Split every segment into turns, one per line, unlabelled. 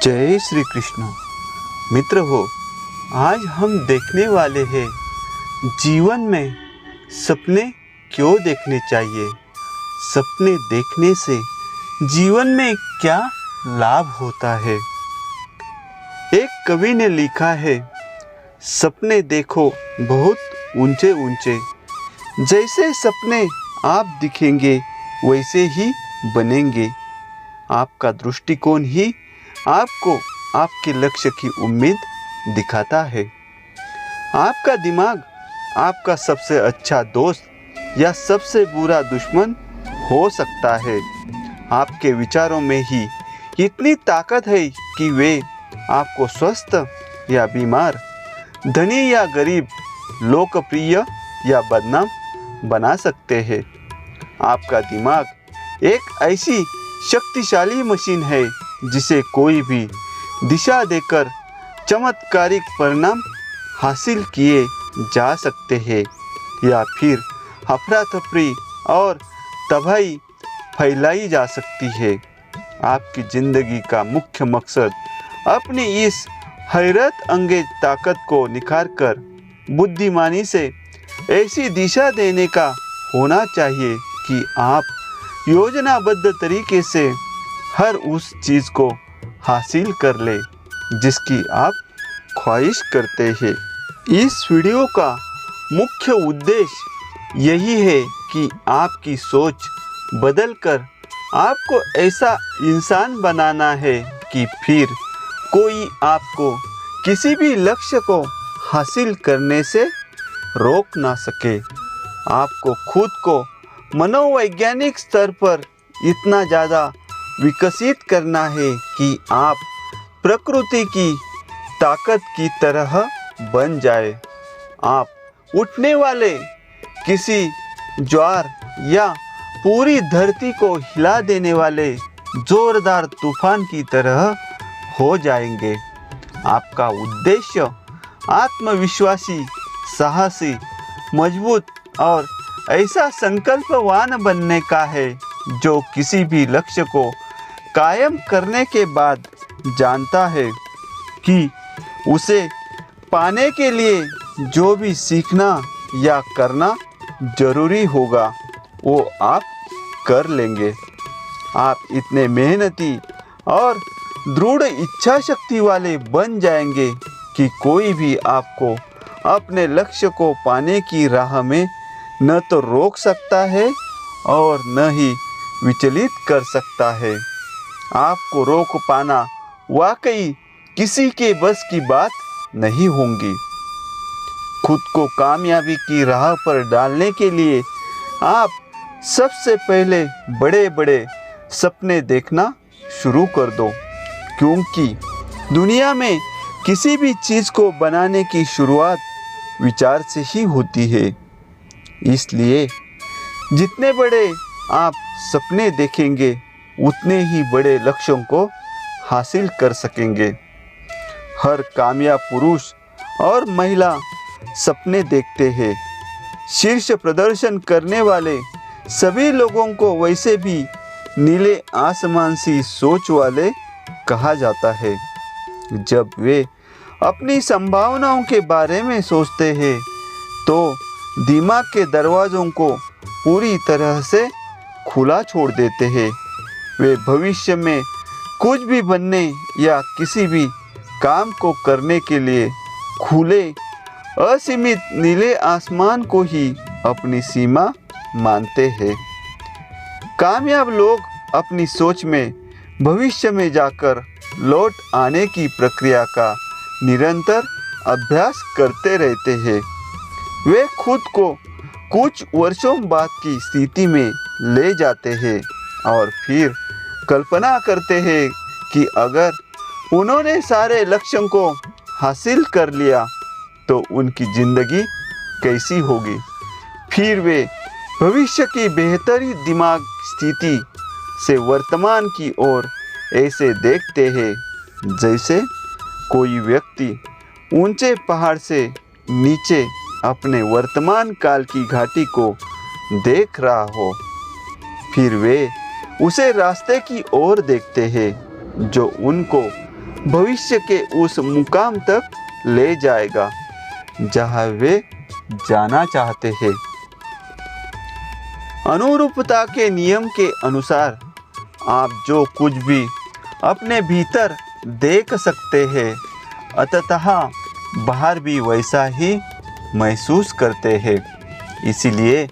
जय श्री कृष्ण। मित्र हो, आज हम देखने वाले हैं जीवन में सपने क्यों देखने चाहिए, सपने देखने से जीवन में क्या लाभ होता है। एक कवि ने लिखा है, सपने देखो बहुत ऊंचे ऊंचे, जैसे सपने आप दिखेंगे वैसे ही बनेंगे। आपका दृष्टिकोण ही आपको आपके लक्ष्य की उम्मीद दिखाता है। आपका दिमाग आपका सबसे अच्छा दोस्त या सबसे बुरा दुश्मन हो सकता है। आपके विचारों में ही इतनी ताकत है कि वे आपको स्वस्थ या बीमार, धनी या गरीब, लोकप्रिय या बदनाम बना सकते हैं। आपका दिमाग एक ऐसी शक्तिशाली मशीन है जिसे कोई भी दिशा देकर चमत्कारिक परिणाम हासिल किए जा सकते हैं या फिर अफरा तफरी और तबाही फैलाई जा सकती है। आपकी ज़िंदगी का मुख्य मकसद अपनी इस हैरत अंगेज ताकत को निखार कर बुद्धिमानी से ऐसी दिशा देने का होना चाहिए कि आप योजनाबद्ध तरीके से हर उस चीज़ को हासिल कर ले जिसकी आप ख्वाहिश करते हैं। इस वीडियो का मुख्य उद्देश्य यही है कि आपकी सोच बदलकर आपको ऐसा इंसान बनाना है कि फिर कोई आपको किसी भी लक्ष्य को हासिल करने से रोक ना सके। आपको खुद को मनोवैज्ञानिक स्तर पर इतना ज़्यादा विकसित करना है कि आप प्रकृति की ताकत की तरह बन जाए। आप उठने वाले किसी ज्वार या पूरी धरती को हिला देने वाले जोरदार तूफान की तरह हो जाएंगे। आपका उद्देश्य आत्मविश्वासी, साहसी, मजबूत और ऐसा संकल्पवान बनने का है जो किसी भी लक्ष्य को कायम करने के बाद जानता है कि उसे पाने के लिए जो भी सीखना या करना जरूरी होगा वो आप कर लेंगे। आप इतने मेहनती और दृढ़ इच्छा शक्ति वाले बन जाएंगे कि कोई भी आपको अपने लक्ष्य को पाने की राह में न तो रोक सकता है और न ही विचलित कर सकता है। आपको रोक पाना वाकई किसी के बस की बात नहीं होगी। खुद को कामयाबी की राह पर डालने के लिए आप सबसे पहले बड़े बड़े सपने देखना शुरू कर दो, क्योंकि दुनिया में किसी भी चीज़ को बनाने की शुरुआत विचार से ही होती है। इसलिए जितने बड़े आप सपने देखेंगे उतने ही बड़े लक्ष्यों को हासिल कर सकेंगे। हर कामयाब पुरुष और महिला सपने देखते हैं। शीर्ष प्रदर्शन करने वाले सभी लोगों को वैसे भी नीले आसमान सी सोच वाले कहा जाता है। जब वे अपनी संभावनाओं के बारे में सोचते हैं तो दिमाग के दरवाज़ों को पूरी तरह से खुला छोड़ देते हैं। वे भविष्य में कुछ भी बनने या किसी भी काम को करने के लिए खुले असीमित नीले आसमान को ही अपनी सीमा मानते हैं। कामयाब लोग अपनी सोच में भविष्य में जाकर लौट आने की प्रक्रिया का निरंतर अभ्यास करते रहते हैं। वे खुद को कुछ वर्षों बाद की स्थिति में ले जाते हैं और फिर कल्पना करते हैं कि अगर उन्होंने सारे लक्ष्यों को हासिल कर लिया तो उनकी ज़िंदगी कैसी होगी। फिर वे भविष्य की बेहतरी दिमाग स्थिति से वर्तमान की ओर ऐसे देखते हैं जैसे कोई व्यक्ति ऊंचे पहाड़ से नीचे अपने वर्तमान काल की घाटी को देख रहा हो। फिर वे उसे रास्ते की ओर देखते हैं जो उनको भविष्य के उस मुकाम तक ले जाएगा जहां वे जाना चाहते हैं। अनुरूपता के नियम के अनुसार आप जो कुछ भी अपने भीतर देख सकते हैं, अंततः बाहर भी वैसा ही महसूस करते हैं। इसीलिए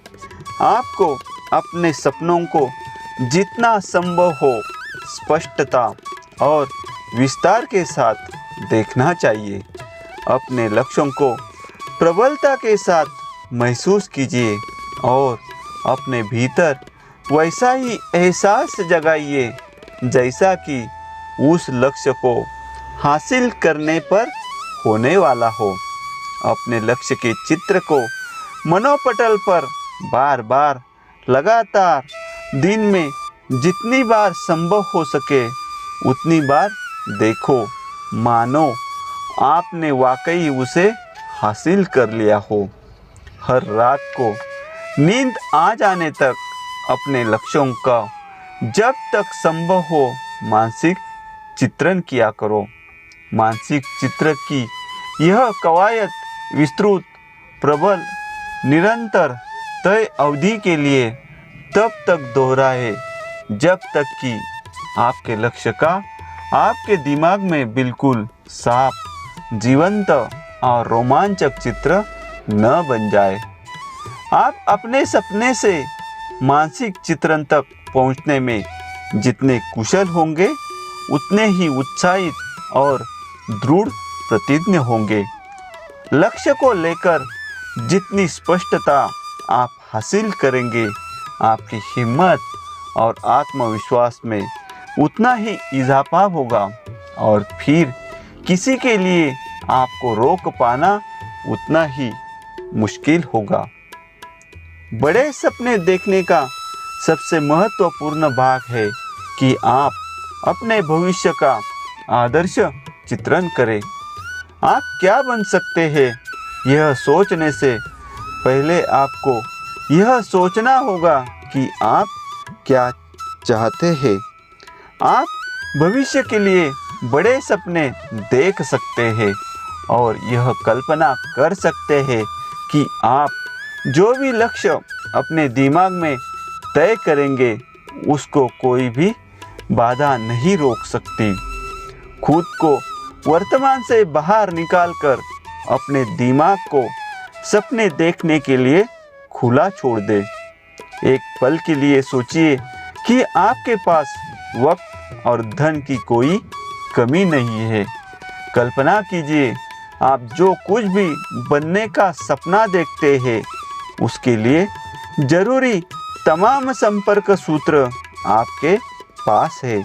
आपको अपने सपनों को जितना संभव हो स्पष्टता और विस्तार के साथ देखना चाहिए। अपने लक्ष्यों को प्रबलता के साथ महसूस कीजिए और अपने भीतर वैसा ही एहसास जगाइए जैसा कि उस लक्ष्य को हासिल करने पर होने वाला हो। अपने लक्ष्य के चित्र को मनोपटल पर बार बार लगातार दिन में जितनी बार संभव हो सके उतनी बार देखो, मानो आपने वाकई उसे हासिल कर लिया हो। हर रात को नींद आ जाने तक अपने लक्ष्यों का जब तक संभव हो मानसिक चित्रण किया करो। मानसिक चित्र की यह कवायद विस्तृत, प्रबल, निरंतर, तय अवधि के लिए तब तक दोहराए जब तक कि आपके लक्ष्य का आपके दिमाग में बिल्कुल साफ, जीवंत और रोमांचक चित्र न बन जाए। आप अपने सपने से मानसिक चित्रण तक पहुंचने में जितने कुशल होंगे उतने ही उत्साहित और दृढ़ प्रतिज्ञ होंगे। लक्ष्य को लेकर जितनी स्पष्टता आप हासिल करेंगे, आपकी हिम्मत और आत्मविश्वास में उतना ही इजाफा होगा और फिर किसी के लिए आपको रोक पाना उतना ही मुश्किल होगा। बड़े सपने देखने का सबसे महत्वपूर्ण भाग है कि आप अपने भविष्य का आदर्श चित्रण करें। आप क्या बन सकते हैं, यह सोचने से पहले आपको यह सोचना होगा कि आप क्या चाहते हैं। आप भविष्य के लिए बड़े सपने देख सकते हैं और यह कल्पना कर सकते हैं कि आप जो भी लक्ष्य अपने दिमाग में तय करेंगे उसको कोई भी बाधा नहीं रोक सकती। खुद को वर्तमान से बाहर निकालकर अपने दिमाग को सपने देखने के लिए खुला छोड़ दे। एक पल के लिए सोचिए कि आपके पास वक्त और धन की कोई कमी नहीं है। कल्पना कीजिए आप जो कुछ भी बनने का सपना देखते हैं उसके लिए जरूरी तमाम संपर्क सूत्र आपके पास है।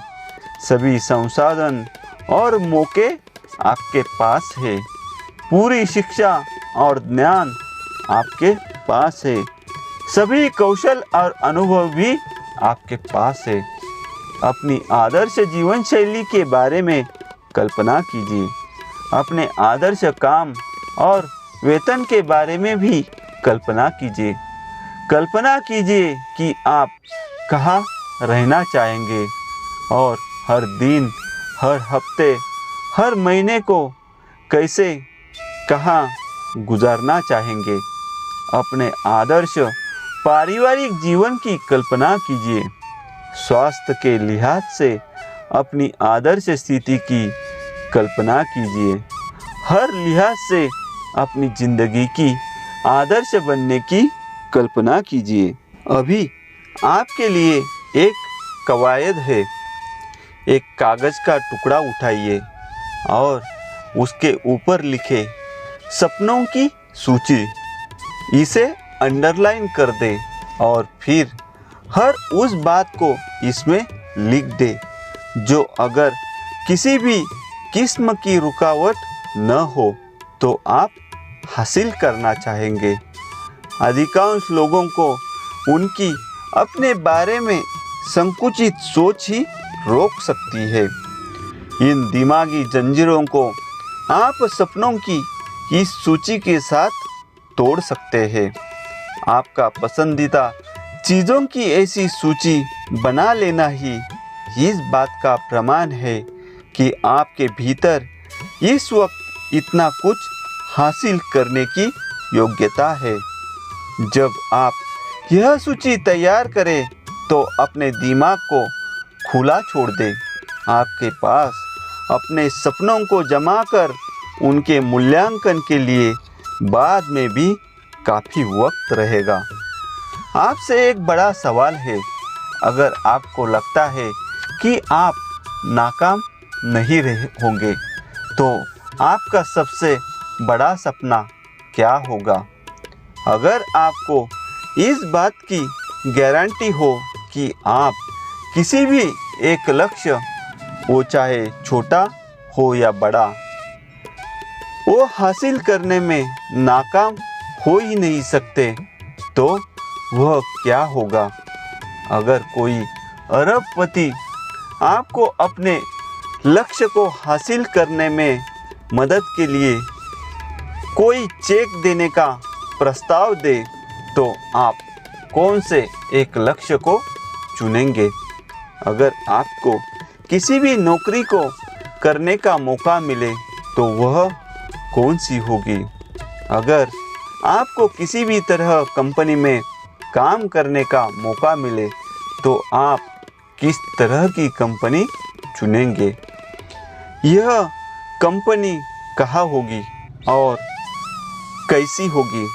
सभी संसाधन और मौके आपके पास है। पूरी शिक्षा और ज्ञान आपके पास है। सभी कौशल और अनुभव भी आपके पास है। अपनी आदर्श जीवन शैली के बारे में कल्पना कीजिए। अपने आदर्श काम और वेतन के बारे में भी कल्पना कीजिए। कल्पना कीजिए कि आप कहाँ रहना चाहेंगे और हर दिन, हर हफ्ते, हर महीने को कैसे, कहाँ गुजारना चाहेंगे। अपने आदर्श पारिवारिक जीवन की कल्पना कीजिए। स्वास्थ्य के लिहाज से अपनी आदर्श स्थिति की कल्पना कीजिए। हर लिहाज से अपनी जिंदगी की आदर्श बनने की कल्पना कीजिए। अभी आपके लिए एक कवायद है। एक कागज़ का टुकड़ा उठाइए और उसके ऊपर लिखे सपनों की सूची। इसे अंडरलाइन कर दे और फिर हर उस बात को इसमें लिख दे जो अगर किसी भी किस्म की रुकावट न हो तो आप हासिल करना चाहेंगे। अधिकांश लोगों को उनकी अपने बारे में संकुचित सोच ही रोक सकती है। इन दिमागी जंजीरों को आप सपनों की इस सूची के साथ तोड़ सकते हैं। आपका पसंदीदा चीज़ों की ऐसी सूची बना लेना ही इस बात का प्रमाण है कि आपके भीतर इस वक्त इतना कुछ हासिल करने की योग्यता है। जब आप यह सूची तैयार करें तो अपने दिमाग को खुला छोड़ दें। आपके पास अपने सपनों को जमा कर उनके मूल्यांकन के लिए बाद में भी काफ़ी वक्त रहेगा। आपसे एक बड़ा सवाल है, अगर आपको लगता है कि आप नाकाम नहीं रहे होंगे तो आपका सबसे बड़ा सपना क्या होगा? अगर आपको इस बात की गारंटी हो कि आप किसी भी एक लक्ष्य, वो चाहे छोटा हो या बड़ा, वो हासिल करने में नाकाम हो ही नहीं सकते, तो वह क्या होगा? अगर कोई अरबपति आपको अपने लक्ष्य को हासिल करने में मदद के लिए कोई चेक देने का प्रस्ताव दे तो आप कौन से एक लक्ष्य को चुनेंगे? अगर आपको किसी भी नौकरी को करने का मौका मिले तो वह कौन सी होगी? अगर आपको किसी भी तरह कंपनी में काम करने का मौका मिले तो आप किस तरह की कंपनी चुनेंगे? यह कंपनी कहाँ होगी और कैसी होगी?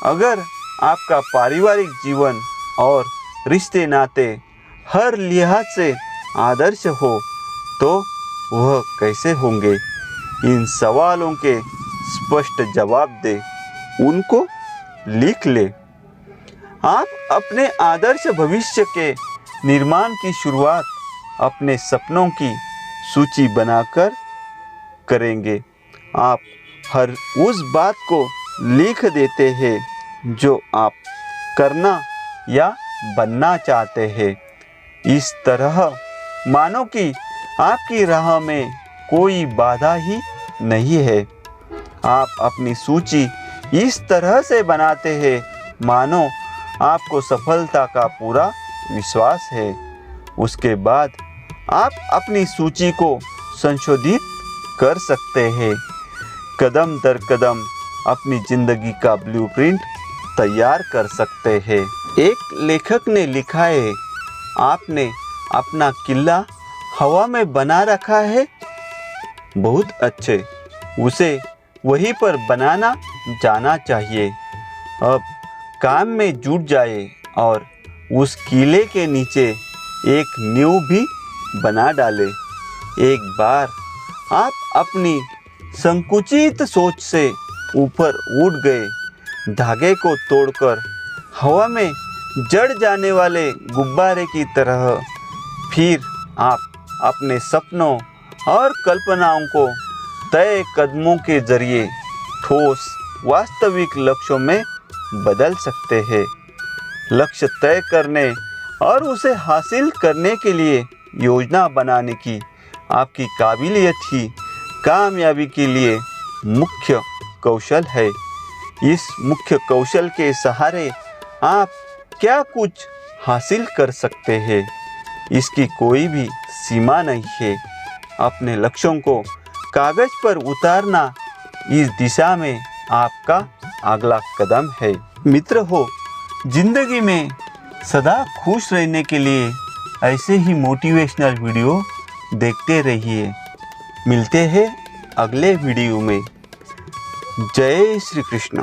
अगर आपका पारिवारिक जीवन और रिश्ते नाते हर लिहाज से आदर्श हो तो वह कैसे होंगे? इन सवालों के स्पष्ट जवाब दे, उनको लिख ले। आप अपने आदर्श भविष्य के निर्माण की शुरुआत अपने सपनों की सूची बनाकर करेंगे। आप हर उस बात को लिख देते हैं जो आप करना या बनना चाहते हैं। इस तरह मानो कि आपकी राह में कोई बाधा ही नहीं है। आप अपनी सूची इस तरह से बनाते हैं मानो आपको सफलता का पूरा विश्वास है। उसके बाद आप अपनी सूची को संशोधित कर सकते हैं। कदम दर कदम अपनी ज़िंदगी का ब्लूप्रिंट तैयार कर सकते हैं। एक लेखक ने लिखा है, आपने अपना किला हवा में बना रखा है, बहुत अच्छे, उसे वहीं पर बनाना जाना चाहिए। अब काम में जुट जाए और उस किले के नीचे एक नींव भी बना डाले। एक बार आप अपनी संकुचित सोच से ऊपर उठ गए, धागे को तोड़कर हवा में जड़ जाने वाले गुब्बारे की तरह, फिर आप अपने सपनों और कल्पनाओं को तय कदमों के जरिए ठोस वास्तविक लक्ष्यों में बदल सकते हैं। लक्ष्य तय करने और उसे हासिल करने के लिए योजना बनाने की आपकी काबिलियत ही कामयाबी के लिए मुख्य कौशल है। इस मुख्य कौशल के सहारे आप क्या कुछ हासिल कर सकते हैं, इसकी कोई भी सीमा नहीं है। अपने लक्ष्यों को कागज पर उतारना इस दिशा में आपका अगला कदम है। मित्र हो, जिंदगी में सदा खुश रहने के लिए ऐसे ही मोटिवेशनल वीडियो देखते रहिए। मिलते हैं अगले वीडियो में। जय श्री कृष्ण।